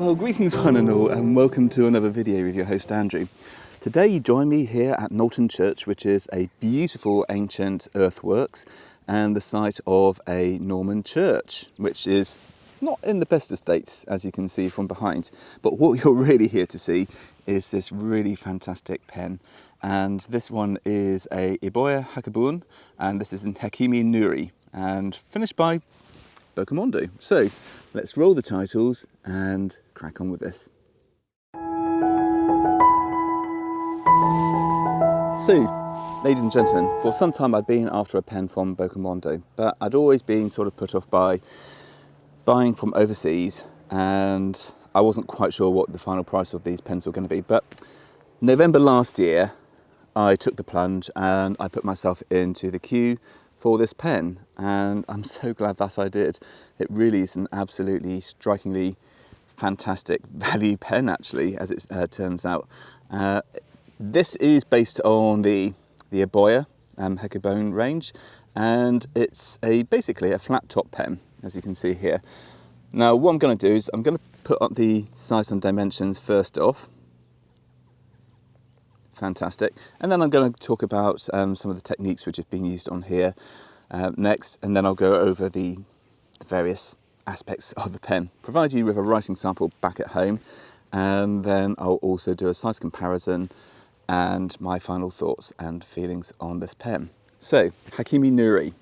Well, greetings one and all, and welcome to another video with your host Andrew. Today you join me here at Knowlton Church, which is a beautiful ancient earthworks and the site of a Norman church, which is not in the best of states, as you can see from behind. But what you're really here to see is this really fantastic pen. And this one is a Eboya Hakobune, and this is in Tamenuri, and finished by Bokumondoh. So let's roll the titles and crack on with this. So, ladies and gentlemen, for some time I'd been after a pen from Bokumondoh, but I'd always been sort of put off by buying from overseas, and I wasn't quite sure what the final price of these pens were going to be. But November last year I took the plunge and I put myself into the queue for this pen, and I'm so glad that I did. It really is an absolutely strikingly fantastic value pen, actually, as it turns out. This is based on the Eboya Hakobune range, and it's basically a flat top pen, as you can see here. Now what I'm going to do is I'm going to put up the size and dimensions first off. Fantastic. And then I'm going to talk about some of the techniques which have been used on here next, and then I'll go over the various aspects of the pen, provide you with a writing sample back at home, and then I'll also do a size comparison and my final thoughts and feelings on this pen. So, Tamenuri.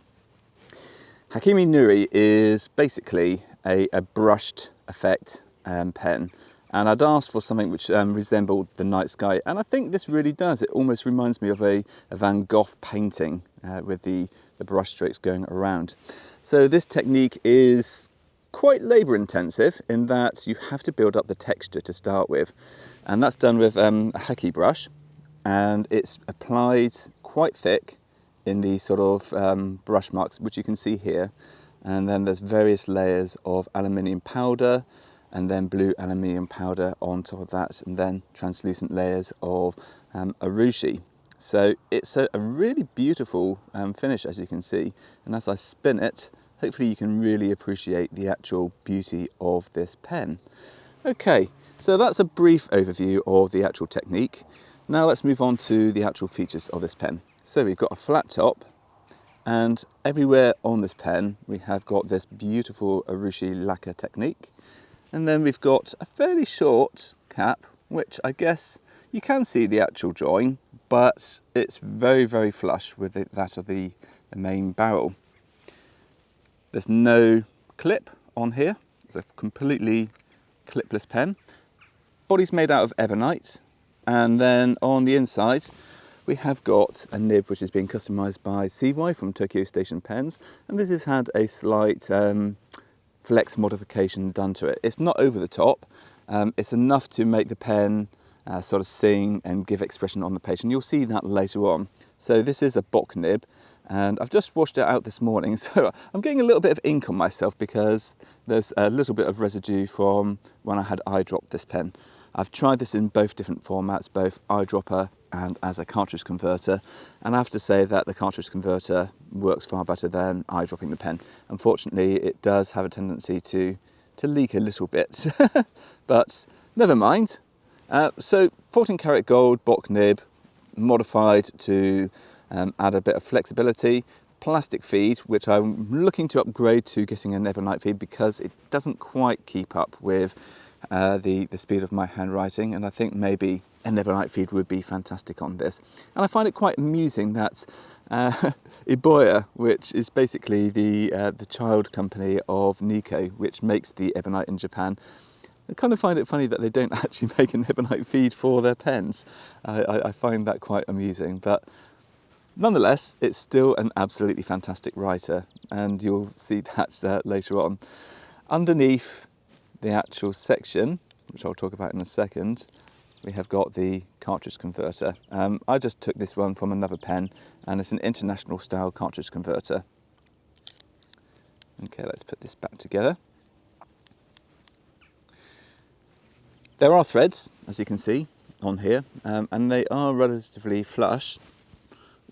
Tamenuri is basically a brushed effect pen. And I'd asked for something which resembled the night sky, and I think this really does. It almost reminds me of a Van Gogh painting with the brush strokes going around. So this technique is quite labour intensive in that you have to build up the texture to start with, and that's done with a haki brush, and it's applied quite thick in these sort of brush marks, which you can see here, and then there's various layers of aluminium powder, and then blue aluminium powder on top of that, and then translucent layers of urushi. So it's a really beautiful finish, as you can see, and as I spin it, hopefully you can really appreciate the actual beauty of this pen. Okay, so that's a brief overview of the actual technique. Now let's move on to the actual features of this pen. So we've got a flat top, and everywhere on this pen we have got this beautiful urushi lacquer technique. And then we've got a fairly short cap, which I guess you can see the actual join, but it's very, very flush with that of the main barrel. There's no clip on here. It's a completely clipless pen. Body's made out of ebonite. And then on the inside, we have got a nib which has been customised by CY from Tokyo Station Pens. And this has had a slight flex modification done to it. It's not over the top, it's enough to make the pen sort of sing and give expression on the page, and you'll see that later on. So this is a Bock nib, and I've just washed it out this morning, so I'm getting a little bit of ink on myself because there's a little bit of residue from when I had eyedropped this pen. I've tried this in both different formats, both eyedropper and as a cartridge converter, and I have to say that the cartridge converter works far better than eyedropping the pen. Unfortunately, it does have a tendency to leak a little bit, but never mind. So 14 karat gold Bock nib, modified to add a bit of flexibility, plastic feed, which I'm looking to upgrade to getting an ebonite feed because it doesn't quite keep up with the speed of my handwriting, and I think maybe an ebonite feed would be fantastic on this. And I find it quite amusing that Eboya, which is basically the child company of Nikko, which makes the ebonite in Japan, I kind of find it funny that they don't actually make an ebonite feed for their pens. I find that quite amusing, but nonetheless, it's still an absolutely fantastic writer, and you'll see that later on. Underneath the actual section, which I'll talk about in a second, we have got the cartridge converter. I just took this one from another pen, and it's an international style cartridge converter. Okay, let's put this back together. There are threads, as you can see on here, and they are relatively flush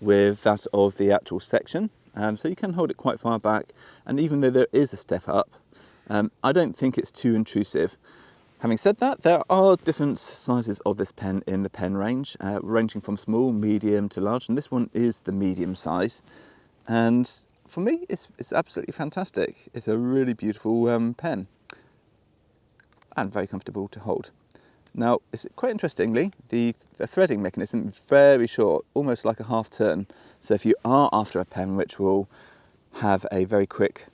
with that of the actual section, so you can hold it quite far back, and even though there is a step up, I don't think it's too intrusive. Having said that, there are different sizes of this pen in the pen range, ranging from small, medium to large, and this one is the medium size. And for me, it's absolutely fantastic. It's a really beautiful pen and very comfortable to hold. Now, it's quite interestingly, the threading mechanism is very short, almost like a half turn. So if you are after a pen which will have a very quick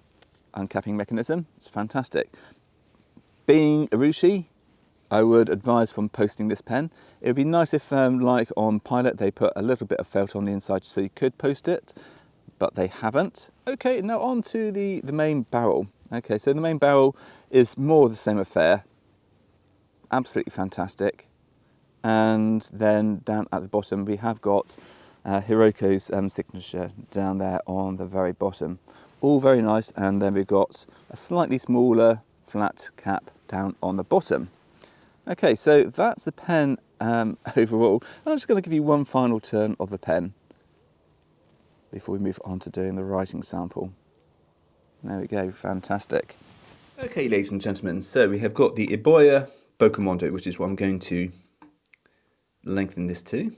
uncapping mechanism, it's fantastic. Being Urushi, I would advise from posting this pen. It would be nice if, like on Pilot, they put a little bit of felt on the inside so you could post it, but they haven't. Okay, now on to the main barrel. Okay, so the main barrel is more the same affair. Absolutely fantastic. And then down at the bottom, we have got Hiroko's signature down there on the very bottom. All very nice, and then we've got a slightly smaller flat cap down on the bottom. Okay, so that's the pen overall. I'm just going to give you one final turn of the pen before we move on to doing the writing sample. There we go, fantastic. Okay, ladies and gentlemen, so we have got the Eboya Bokumondoh, which is what I'm going to lengthen this to.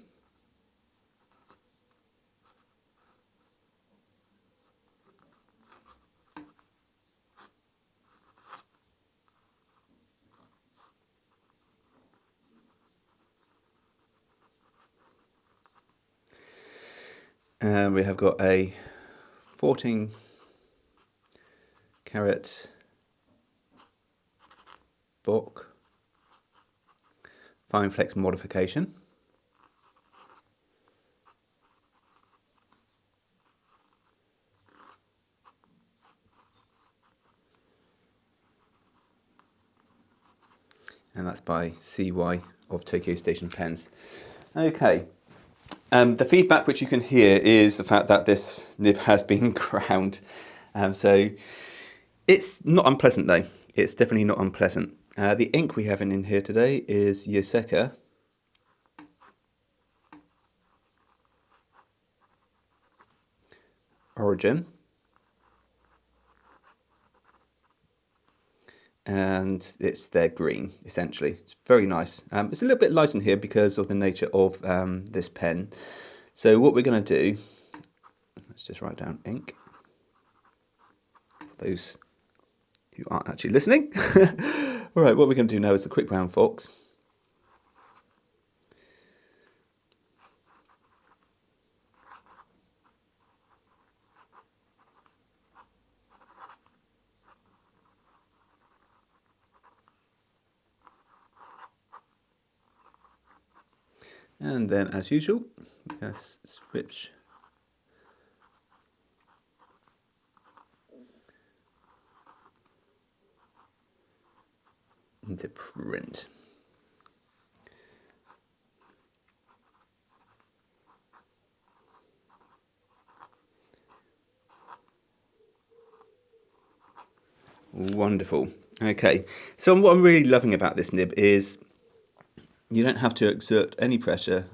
And we have got a 14 carat Bock fine flex modification. And that's by CY of Tokyo Station Pens. Okay. The feedback which you can hear is the fact that this nib has been ground. So it's not unpleasant though. It's definitely not unpleasant. The ink we have in here today is Yoseka. Origin. And it's their green, essentially. It's very nice. It's a little bit light in here because of the nature of this pen. So what we're going to do, let's just write down ink, for those who aren't actually listening. All right, what we're going to do now is the quick brown fox. And then, as usual, let's switch into print. Wonderful. Okay, so what I'm really loving about this nib is you don't have to exert any pressure,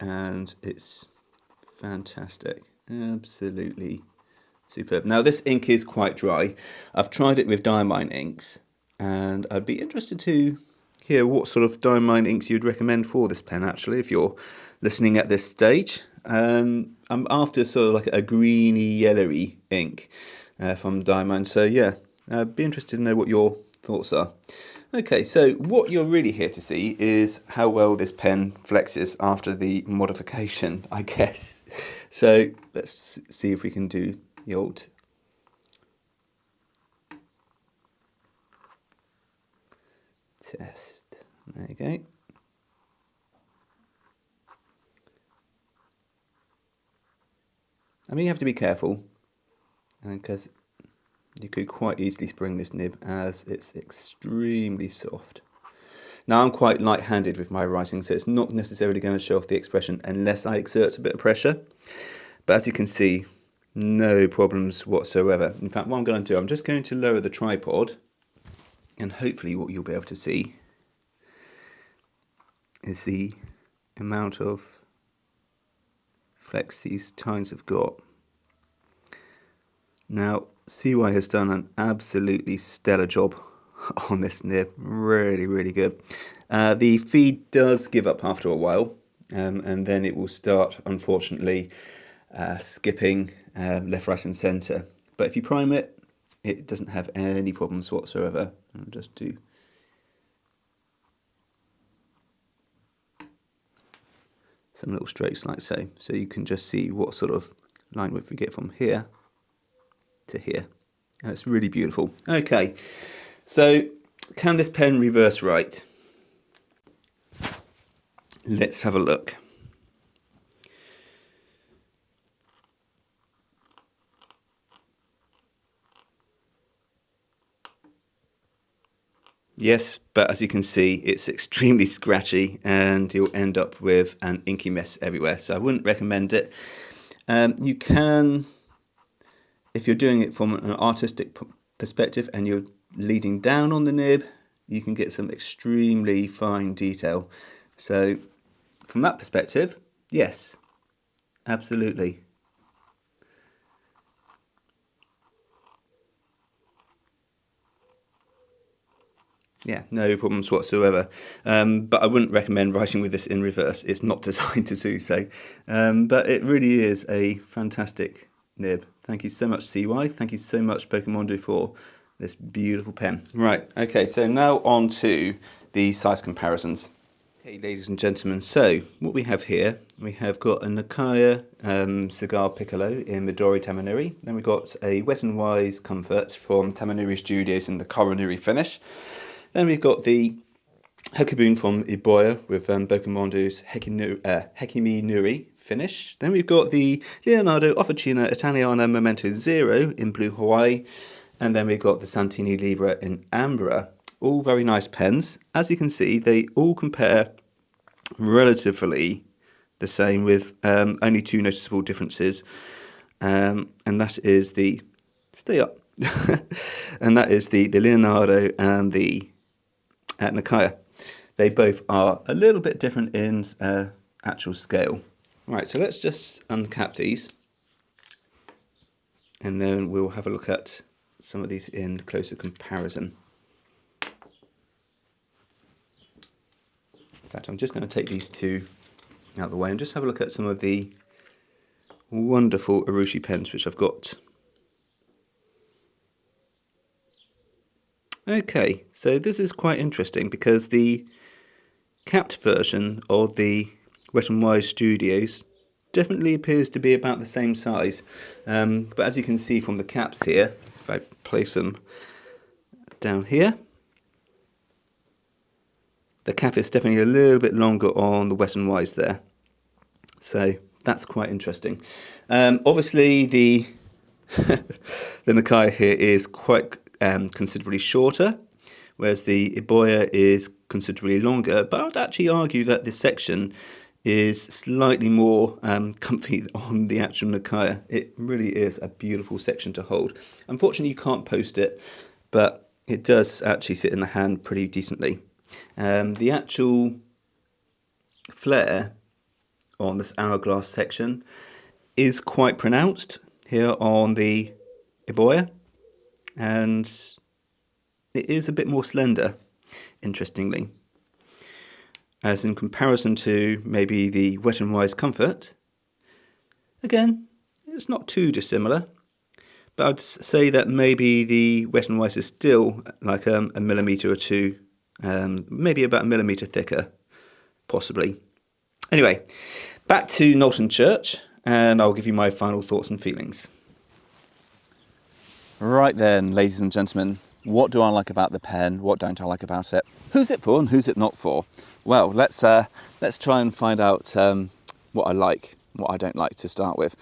and it's fantastic. Absolutely superb. Now this ink is quite dry. I've tried it with diamine inks, and I'd be interested to hear what sort of diamine inks you'd recommend for this pen actually, if you're listening at this stage. I'm after sort of like a greeny yellowy ink from diamine, so yeah, I'd be interested to know what your thoughts are. Okay, so what you're really here to see is how well this pen flexes after the modification, I guess. So let's see if we can do the old test. There you go. I mean, you have to be careful because you could quite easily spring this nib as it's extremely soft. Now I'm quite light-handed with my writing, so it's not necessarily going to show off the expression unless I exert a bit of pressure. But as you can see, no problems whatsoever. In fact, what I'm going to do, I'm just going to lower the tripod, and hopefully what you'll be able to see is the amount of flex these tines have got. Now, CY has done an absolutely stellar job on this nib, really good. The feed does give up after a while, and then it will start, unfortunately, skipping left, right and centre. But if you prime it, it doesn't have any problems whatsoever. I'll just do some little strokes like so, so you can just see what sort of line width we get from here to here, and it's really beautiful. Okay, so can this pen reverse write? Let's have a look. Yes, but as you can see, it's extremely scratchy and you'll end up with an inky mess everywhere. So I wouldn't recommend it. You can, if you're doing it from an artistic perspective and you're leading down on the nib, you can get some extremely fine detail. So from that perspective, yes, absolutely. Yeah, no problems whatsoever. But I wouldn't recommend writing with this in reverse. It's not designed to do so. But it really is a fantastic nib. Thank you so much, CY. Thank you so much, Bokumondoh, for this beautiful pen. Right, okay, so now on to the size comparisons. Okay, ladies and gentlemen, so what we have here, we have got a Nakaya Cigar Piccolo in Midori Tamenuri. Then we've got a Wet n Wise Comfort from Tamenuri Studios in the Koronuri finish. Then we've got the Hakobune from Eboya with Bokumondoh's Hekimi Nuri finish. Then we've got the Leonardo Officina Italiana Memento Zero in Blue Hawaii. And then we've got the Santini Libra in Ambra. All very nice pens. As you can see, they all compare relatively the same with only two noticeable differences. And that is the, stay up, and that is the Leonardo and the Nakaya. They both are a little bit different in actual scale. Right, so let's just uncap these and then we'll have a look at some of these in closer comparison. In fact, I'm just going to take these two out of the way and just have a look at some of the wonderful Urushi pens which I've got. Okay, so this is quite interesting because the capped version of the Wet n Wise Studios definitely appears to be about the same size. But as you can see from the caps here, if I place them down here, the cap is definitely a little bit longer on the Wet n Wise there. So that's quite interesting. Obviously the the Nakaya here is quite considerably shorter, whereas the Eboya is considerably longer, but I would actually argue that this section is slightly more comfy on the actual Nakaya. It really is a beautiful section to hold. Unfortunately, you can't post it, but it does actually sit in the hand pretty decently. The actual flare on this hourglass section is quite pronounced here on the Eboya, and it is a bit more slender, interestingly, as in comparison to maybe the Wet n Wise Comfort. Again, it's not too dissimilar, but I'd say that maybe the Wet n Wise is still like a millimetre or two, maybe about a millimetre thicker, possibly. Anyway, back to Knowlton Church, and I'll give you my final thoughts and feelings. Right then, ladies and gentlemen, what do I like about the pen? What don't I like about it? Who's it for and who's it not for? Well, let's try and find out what I like, what I don't like to start with.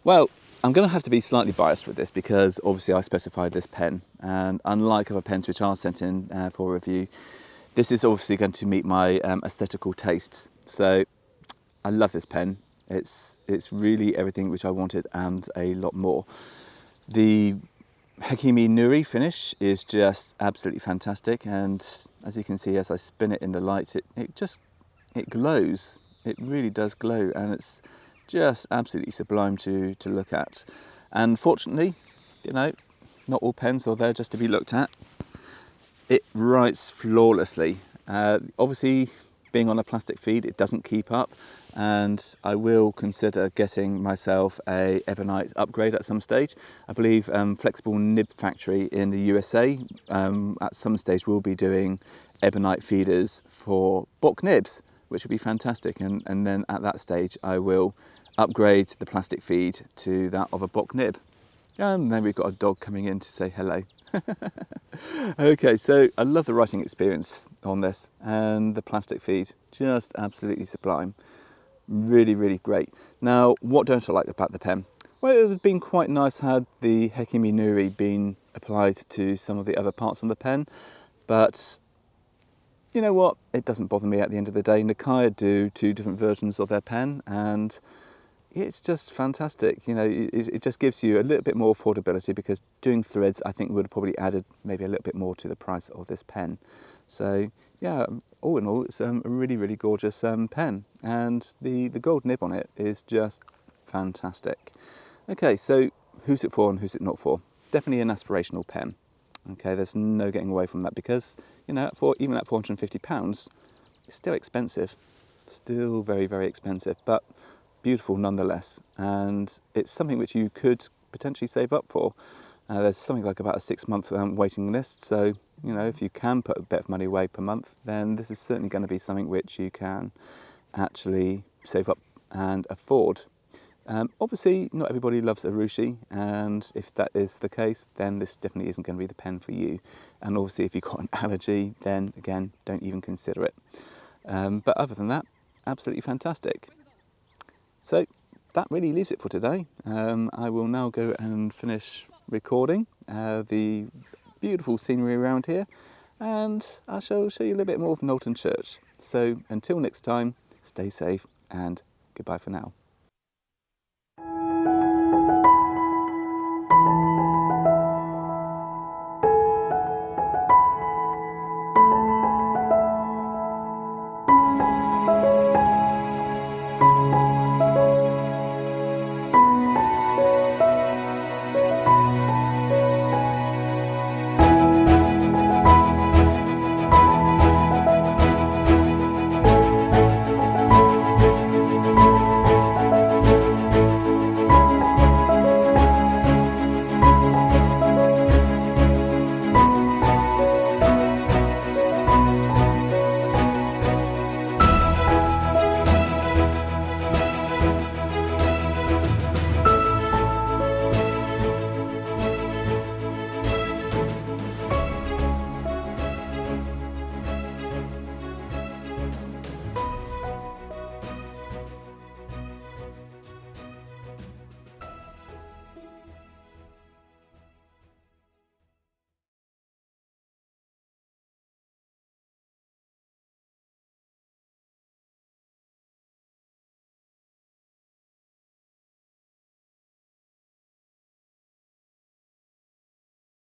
Well, I'm going to have to be slightly biased with this because obviously I specified this pen, and unlike other pens which are sent in for review, this is obviously going to meet my aesthetical tastes. So I love this pen. It's really everything which I wanted and a lot more. The Hekimi Nuri finish is just absolutely fantastic, and as you can see as I spin it in the light, it glows. It really does glow, and it's just absolutely sublime to look at. And fortunately, you know, not all pens are there just to be looked at. It writes flawlessly. Obviously, being on a plastic feed, it doesn't keep up, and I will consider getting myself a ebonite upgrade at some stage. I believe Flexible Nib Factory in the USA at some stage will be doing ebonite feeders for book nibs, which would be fantastic, and then at that stage I will upgrade the plastic feed to that of a book nib. And then we've got a dog coming in to say hello. Okay, so I love the writing experience on this, and the plastic feed, just absolutely sublime. Really, really great. Now, what don't I like about the pen? Well, it would have been quite nice had the Tamenuri been applied to some of the other parts on the pen, but you know what? It doesn't bother me at the end of the day. Nakaya do 2 different versions of their pen, and it's just fantastic. You know, it just gives you a little bit more affordability, because doing threads I think would have probably added maybe a little bit more to the price of this pen. So yeah, all in all, it's a really, really gorgeous pen, and the gold nib on it is just fantastic. Okay, so who's it for and who's it not for? Definitely an aspirational pen. Okay, there's no getting away from that, because you know, even at £450, it's still expensive, still very, very expensive, but beautiful nonetheless, and it's something which you could potentially save up for. There's something like about a 6-month waiting list, so you know, if you can put a bit of money away per month, then this is certainly going to be something which you can actually save up and afford. Obviously not everybody loves urushi, and if that is the case, then this definitely isn't going to be the pen for you. And obviously if you've got an allergy, then again, don't even consider it. But other than that, absolutely fantastic. So that really leaves it for today. I will now go and finish recording the beautiful scenery around here, and I shall show you a little bit more of Knowlton Church. So until next time, stay safe and goodbye for now.